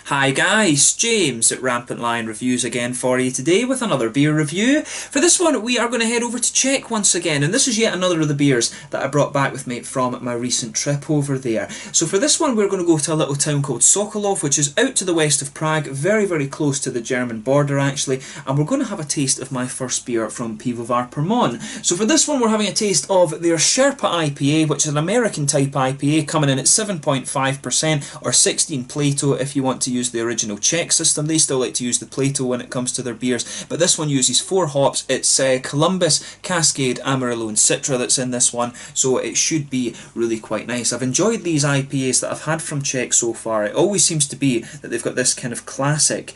Hi guys, James at RampantLionReviews again for you today with another beer review. For this one we are going to head over to Czech once again, and this is yet another of the beers that I brought back with me from my recent trip over there. So for this one we're going to go to a little town called Solokov, which is out to the west of Prague, very close to the German border actually, and we're going to have a taste of my first beer from Pivovar Permon. So for this one we're having a taste of their Sherpa IPA, which is an American type IPA coming in at 7.5% or 16 Plato if you want to use the original Czech system. They still like to use the Plato when it comes to their beers, but this one uses 4 hops. It's Columbus, Cascade, Amarillo and Citra that's in this one, so it should be really quite nice. I've enjoyed these IPAs that I've had from Czech so far. It always seems to be that they've got this kind of classic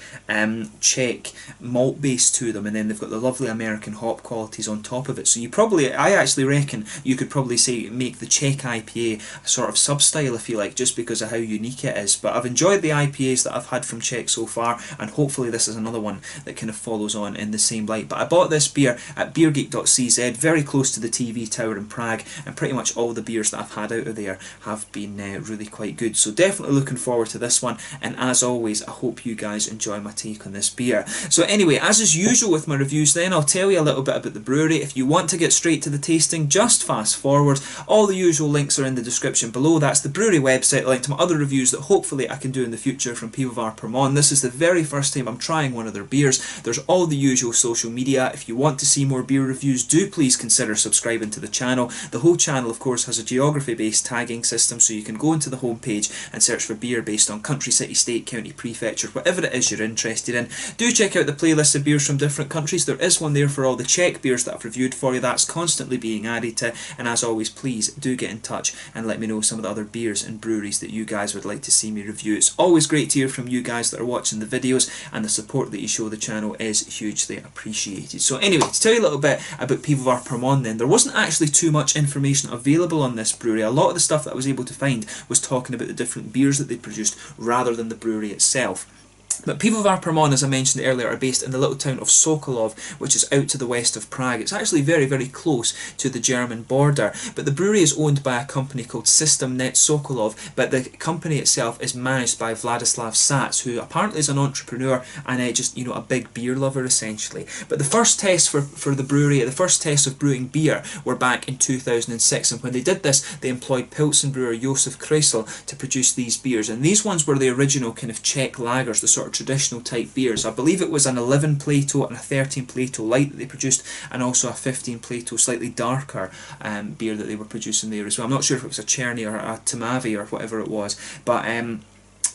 Czech malt base to them, and then they've got the lovely American hop qualities on top of it. So I actually reckon you could probably say make the Czech IPA a sort of sub-style if you like, just because of how unique it is. But I've enjoyed the IPAs that I've had from Czech so far, and hopefully this is another one that kind of follows on in the same light. But I bought this beer at beergeek.cz, very close to the TV tower in Prague, and pretty much all the beers that I've had out of there have been really quite good. So definitely looking forward to this one, and as always I hope you guys enjoy my take on this beer. So anyway, as is usual with my reviews then, I'll tell you a little bit about the brewery. If you want to get straight to the tasting, just fast forward. All the usual links are in the description below. That's the brewery website, a link to my other reviews that hopefully I can do in the future from Pivovar Permon. This is the very first time I'm trying one of their beers. There's all the usual social media. If you want to see more beer reviews, do please consider subscribing to the channel. The whole channel of course has a geography based tagging system, so you can go into the home page and search for beer based on country, city, state, county, prefecture, whatever it is you're interested in. Do check out the playlist of beers from different countries. There is one there for all the Czech beers that I've reviewed for you. That's constantly being added to, and as always please do get in touch and let me know some of the other beers and breweries that you guys would like to see me review. It's always great to hear from you guys that are watching the videos, and the support that you show the channel is hugely appreciated. So anyway, to tell you a little bit about Pivovar Permon then, there wasn't actually too much information available on this brewery. A lot of the stuff that I was able to find was talking about the different beers that they produced rather than the brewery itself. But Pivovar Permon, as I mentioned earlier, are based in the little town of Solokov, which is out to the west of Prague. It's actually very close to the German border. But the brewery is owned by a company called Systemnet Sokolov, but the company itself is managed by Vladislav Sats, who apparently is an entrepreneur and just, a big beer lover essentially. But the first test for the brewery, the first test of brewing beer, were back in 2006, and when they did this, they employed Pilsen brewer Josef Kreisel to produce these beers. And these ones were the original kind of Czech lagers, the sort of traditional type beers. I believe it was an 11 Plato and a 13 Plato light that they produced, and also a 15 Plato slightly darker beer that they were producing there as well. I'm not sure if it was a Cherny or a Tamavi or whatever it was, but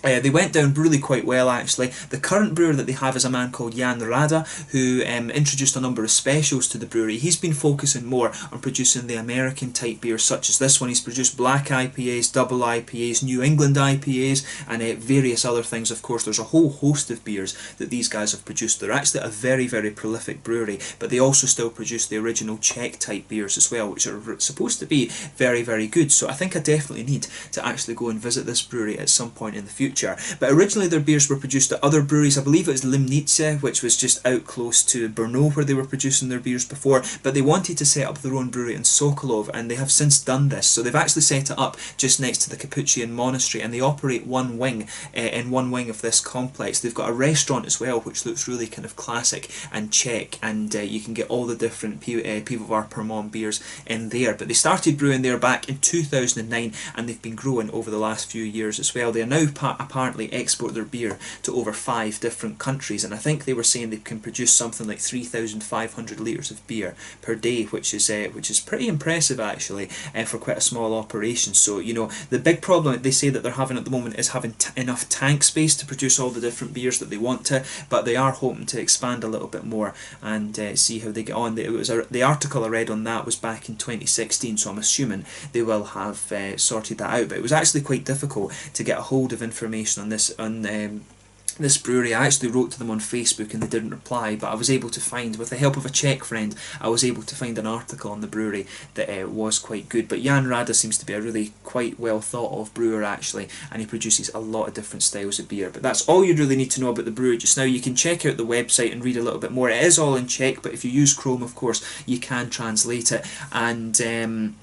they went down really quite well actually. The current brewer that they have is a man called Jan Rada, who introduced a number of specials to the brewery. He's been focusing more on producing the American type beers such as this one. He's produced black IPAs, double IPAs, New England IPAs, and various other things. Of course, there's a whole host of beers that these guys have produced. They're actually a very prolific brewery, but they also still produce the original Czech type beers as well, which are supposed to be very good. So I think I definitely need to actually go and visit this brewery at some point in the future. But originally their beers were produced at other breweries. I believe it was Limnice, which was just out close to Brno where they were producing their beers before, but they wanted to set up their own brewery in Sokolov, and they have since done this. So they've actually set it up just next to the Capuchin monastery, and they operate one wing in one wing of this complex. They've got a restaurant as well, which looks really kind of classic and Czech, and you can get all the different Pivovar Permon beers in there. But they started brewing there back in 2009, and they've been growing over the last few years as well. They are now apparently export their beer to over 5 different countries, and I think they were saying they can produce something like 3,500 litres of beer per day, which is pretty impressive actually for quite a small operation. So the big problem they say that they're having at the moment is having enough tank space to produce all the different beers that they want to, but they are hoping to expand a little bit more and see how they get on. The article I read on that was back in 2016, so I'm assuming they will have sorted that out. But it was actually quite difficult to get a hold of information on this brewery. I actually wrote to them on Facebook and they didn't reply, but I was able to find, with the help of a Czech friend, I was able to find an article on the brewery that was quite good. But Jan Rada seems to be a really quite well thought of brewer actually, and he produces a lot of different styles of beer. But that's all you really need to know about the brewery just now. You can check out the website and read a little bit more. It is all in Czech, but if you use Chrome of course you can translate it, and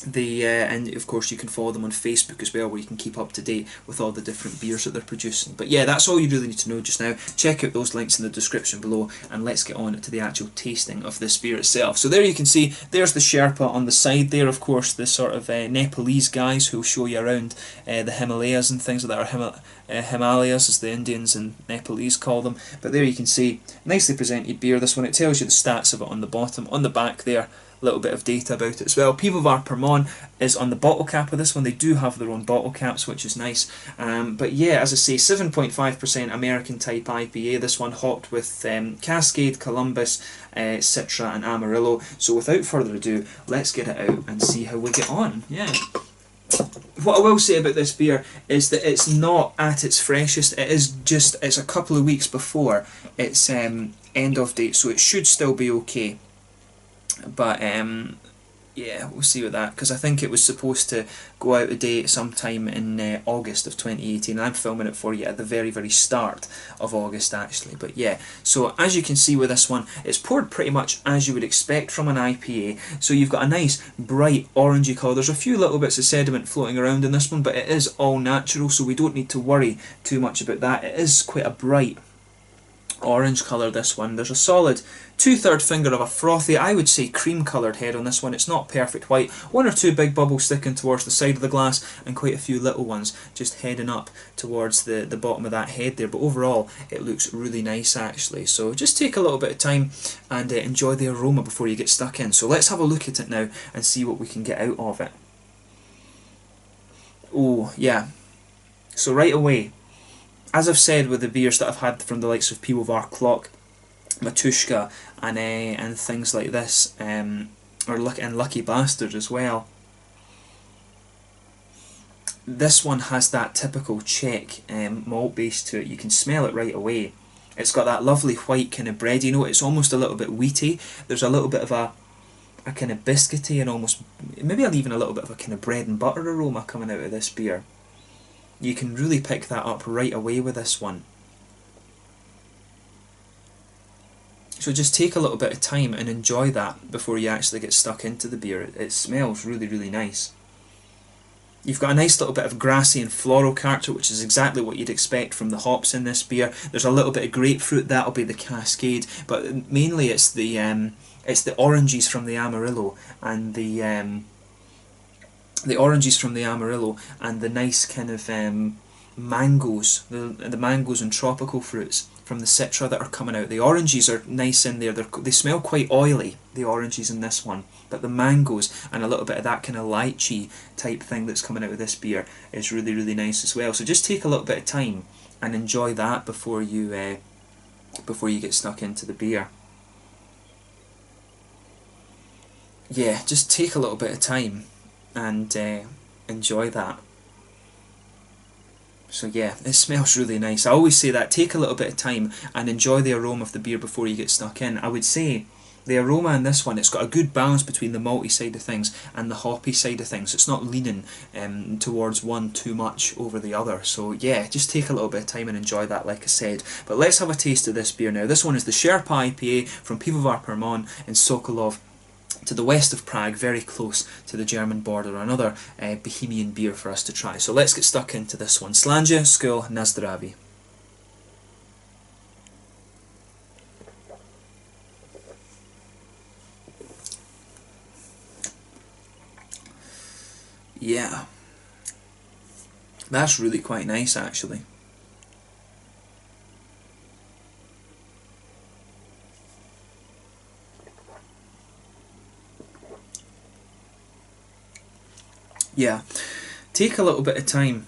and of course you can follow them on Facebook as well, where you can keep up to date with all the different beers that they're producing. But yeah, that's all you really need to know just now. Check out those links in the description below, and let's get on to the actual tasting of this beer itself. So there you can see, there's the Sherpa on the side there, of course, the sort of Nepalese guys who'll show you around the Himalayas and things like that, or Himalayas as the Indians and Nepalese call them. But there you can see, nicely presented beer, this one. It tells you the stats of it on the bottom. On the back there, little bit of data about it as well. Pivovar Permon is on the bottle cap of this one. They do have their own bottle caps, which is nice. But yeah, as I say, 7.5% American type IPA. This one hopped with Cascade, Columbus, Citra and Amarillo. So without further ado, let's get it out and see how we get on. Yeah. What I will say about this beer is that it's not at its freshest. It's a couple of weeks before its end of date, so it should still be okay. But yeah, we'll see with that, because I think it was supposed to go out of date sometime in August of 2018, and I'm filming it for you at the very start of August actually. But yeah, so as you can see with this one, it's poured pretty much as you would expect from an IPA. So you've got a nice bright orangey colour. There's a few little bits of sediment floating around in this one, but it is all natural, so we don't need to worry too much about that. It is quite a bright orange colour, this one. There's a solid 2/3 finger of a frothy, I would say cream coloured head on this one. It's not perfect white. One or two big bubbles sticking towards the side of the glass, and quite a few little ones just heading up towards the bottom of that head there. But overall, it looks really nice actually. So just take a little bit of time and enjoy the aroma before you get stuck in. So let's have a look at it now and see what we can get out of it. Oh yeah, so right away, as I've said with the beers that I've had from the likes of Pivovar Clock, Matushka, and things like this, and Lucky Bastard as well, this one has that typical Czech malt base to it. You can smell it right away. It's got that lovely white kind of bready note. It's almost a little bit wheaty. There's a little bit of a kind of biscuity and almost, maybe even a little bit of a kind of bread and butter aroma coming out of this beer. You can really pick that up right away with this one. So just take a little bit of time and enjoy that before you actually get stuck into the beer. It smells really nice. You've got a nice little bit of grassy and floral character, which is exactly what you'd expect from the hops in this beer. There's a little bit of grapefruit, that'll be the Cascade, but mainly it's the oranges from the Amarillo and the oranges from the Amarillo and the nice kind of mangoes, the mangoes and tropical fruits from the Citra that are coming out. The oranges are nice in there. They smell quite oily, the oranges in this one, but the mangoes and a little bit of that kind of lychee type thing that's coming out of this beer is really nice as well. So just take a little bit of time and enjoy that before you get stuck into the beer. Yeah, just take a little bit of time and enjoy that. So yeah, it smells really nice. I always say that, take a little bit of time and enjoy the aroma of the beer before you get stuck in. I would say the aroma in this one, it's got a good balance between the malty side of things and the hoppy side of things. It's not leaning towards one too much over the other. So yeah, just take a little bit of time and enjoy that, like I said. But let's have a taste of this beer now. This one is the Sherpa IPA from Pivovar Permon in Solokov, to the west of Prague, very close to the German border. Another Bohemian beer for us to try. So let's get stuck into this one. Slanja, skål, na zdraví. Yeah, that's really quite nice actually. Yeah, take a little bit of time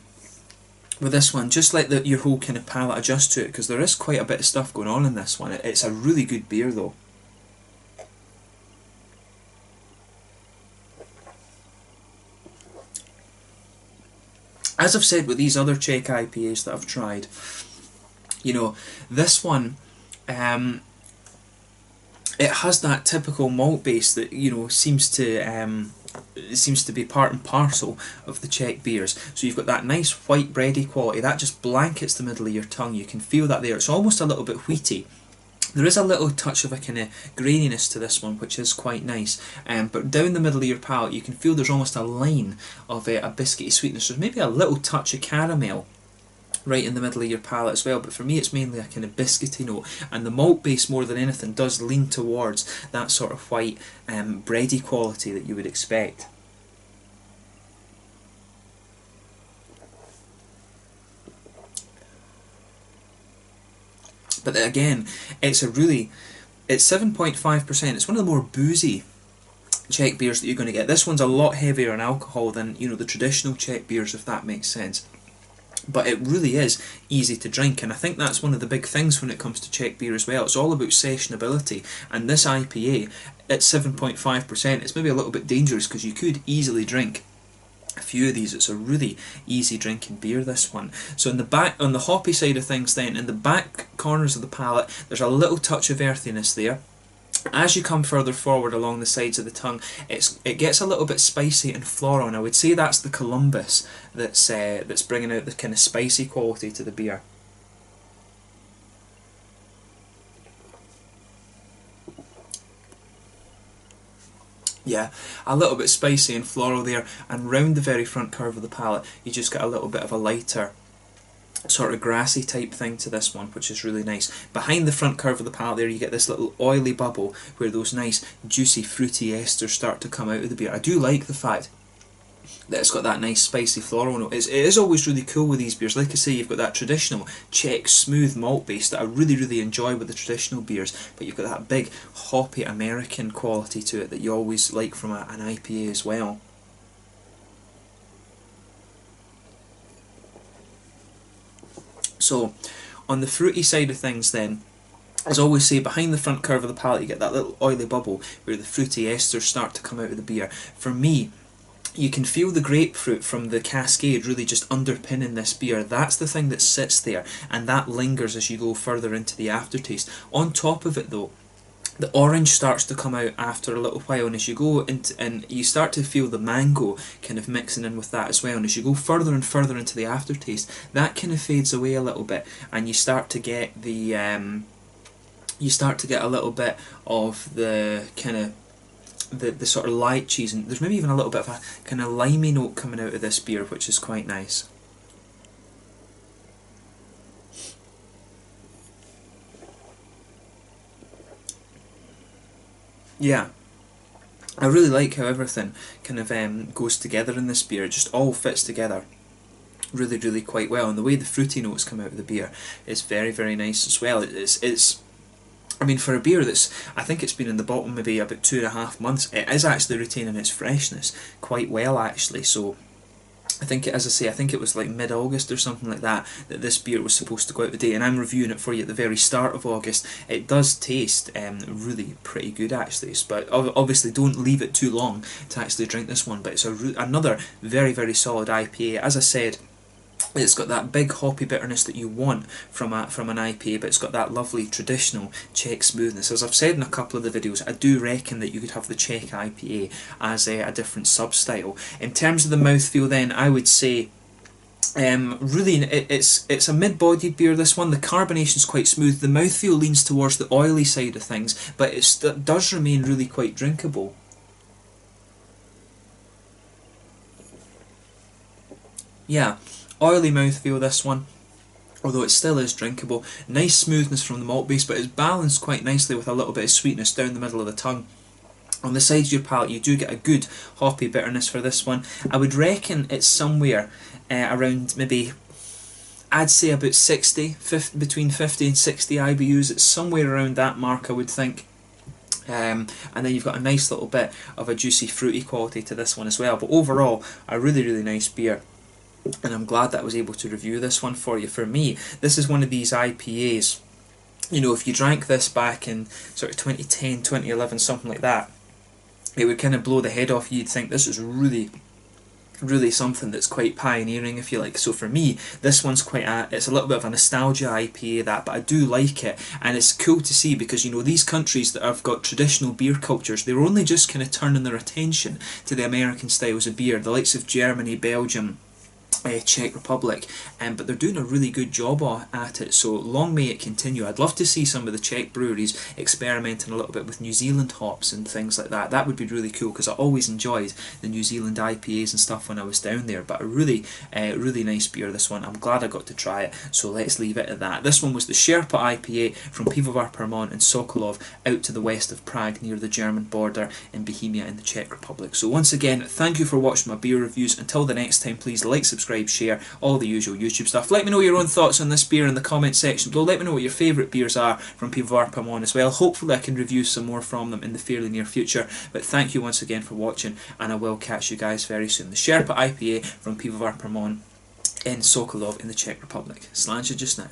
with this one, just let your whole kind of palate adjust to it, because there is quite a bit of stuff going on in this one. It's a really good beer though. As I've said with these other Czech IPAs that I've tried, you know, this one, it has that typical malt base that, you know, seems to be part and parcel of the Czech beers. So you've got that nice white bready quality that just blankets the middle of your tongue. You can feel that there. It's almost a little bit wheaty, There is a little touch of a kind of graininess to this one, which is quite nice. But down the middle of your palate, you can feel there's almost a line of a biscuity sweetness. There's maybe a little touch of caramel right in the middle of your palate as well, but for me it's mainly a kind of biscuity note, and the malt base more than anything does lean towards that sort of white bready quality that you would expect. But again, it's 7.5%. It's one of the more boozy Czech beers that you're going to get. This one's a lot heavier in alcohol than, you know, the traditional Czech beers, if that makes sense. But it really is easy to drink, and I think that's one of the big things when it comes to Czech beer as well. It's all about sessionability, and this IPA at 7.5%, it's maybe a little bit dangerous because you could easily drink a few of these. It's a really easy drinking beer, this one. So in the back, on the hoppy side of things then, in the back corners of the palate, there's a little touch of earthiness there. As you come further forward along the sides of the tongue, it gets a little bit spicy and floral, and I would say that's the Columbus that's bringing out the kind of spicy quality to the beer. Yeah, a little bit spicy and floral there, and round the very front curve of the palate, you just get a little bit of a lighter sort of grassy type thing to this one, which is really nice. Behind the front curve of the palate there, you get this little oily bubble where those nice juicy fruity esters start to come out of the beer. I do like the fact that it's got that nice spicy floral note. It is always really cool with these beers. Like I say, you've got that traditional Czech smooth malt base that I really enjoy with the traditional beers, but you've got that big hoppy American quality to it that you always like from an IPA as well. So, on the fruity side of things then, as I always say, behind the front curve of the palate you get that little oily bubble where the fruity esters start to come out of the beer. For me, you can feel the grapefruit from the cascade really just underpinning this beer. That's the thing that sits there, and that lingers as you go further into the aftertaste. On top of it though, the orange starts to come out after a little while, and as you go into, and you start to feel the mango kind of mixing in with that as well, and as you go further and further into the aftertaste, that kind of fades away a little bit, and you start to get the you start to get a little bit of the kind of the sort of light cheese, and there's maybe even a little bit of a kind of limey note coming out of this beer, which is quite nice. Yeah, I really like how everything kind of goes together in this beer. It just all fits together really quite well, and the way the fruity notes come out of the beer is very nice as well. It's I mean, for a beer that's, I think it's been in the bottle maybe about 2.5 months, it is actually retaining its freshness quite well actually. So I think, as I say, I think it was like mid-August or something like that this beer was supposed to go out the date, and I'm reviewing it for you at the very start of August. It does taste really pretty good actually, but obviously don't leave it too long to actually drink this one. But it's another very solid IPA. As I said, it's got that big hoppy bitterness that you want from an IPA, but it's got that lovely traditional Czech smoothness. As I've said in a couple of the videos, I do reckon that you could have the Czech IPA as a different sub-style. In terms of the mouthfeel then, I would say really it's a mid-bodied beer, this one. The carbonation's quite smooth, the mouthfeel leans towards the oily side of things, but it does remain really quite drinkable. Yeah, oily mouthfeel this one, although it still is drinkable. Nice smoothness from the malt base, but it's balanced quite nicely with a little bit of sweetness down the middle of the tongue. On the sides of your palate you do get a good hoppy bitterness for this one. I would reckon it's somewhere around maybe, I'd say about 60, between 50 and 60 IBUs. It's somewhere around that mark, I would think. And then you've got a nice little bit of a juicy fruity quality to this one as well. But overall, a really nice beer, and I'm glad that I was able to review this one for you. For me, this is one of these IPAs, you know, if you drank this back in sort of 2010, 2011, something like that, it would kind of blow the head off you. You'd think this is really something that's quite pioneering, if you like. So for me, this one's it's a little bit of a nostalgia IPA, but I do like it, and it's cool to see because, you know, these countries that have got traditional beer cultures, they're only just kind of turning their attention to the American styles of beer, the likes of Germany, Belgium, Czech Republic, but they're doing a really good job at it, so long may it continue. I'd love to see some of the Czech breweries experimenting a little bit with New Zealand hops and things like that. That would be really cool, because I always enjoyed the New Zealand IPAs and stuff when I was down there. But a really nice beer, this one. I'm glad I got to try it, so let's leave it at that. This one was the Sherpa IPA from Pivovar Permon and Solokov, out to the west of Prague near the German border in Bohemia in the Czech Republic. So once again, thank you for watching my beer reviews. Until the next time, please like, subscribe, share, all the usual YouTube stuff. Let me know your own thoughts on this beer in the comment section below. Let me know what your favourite beers are from Pivovar Permon as well. Hopefully I can review some more from them in the fairly near future. But thank you once again for watching, and I will catch you guys very soon. The Sherpa IPA from Pivovar Permon in Sokolov in the Czech Republic. Sláinte just now.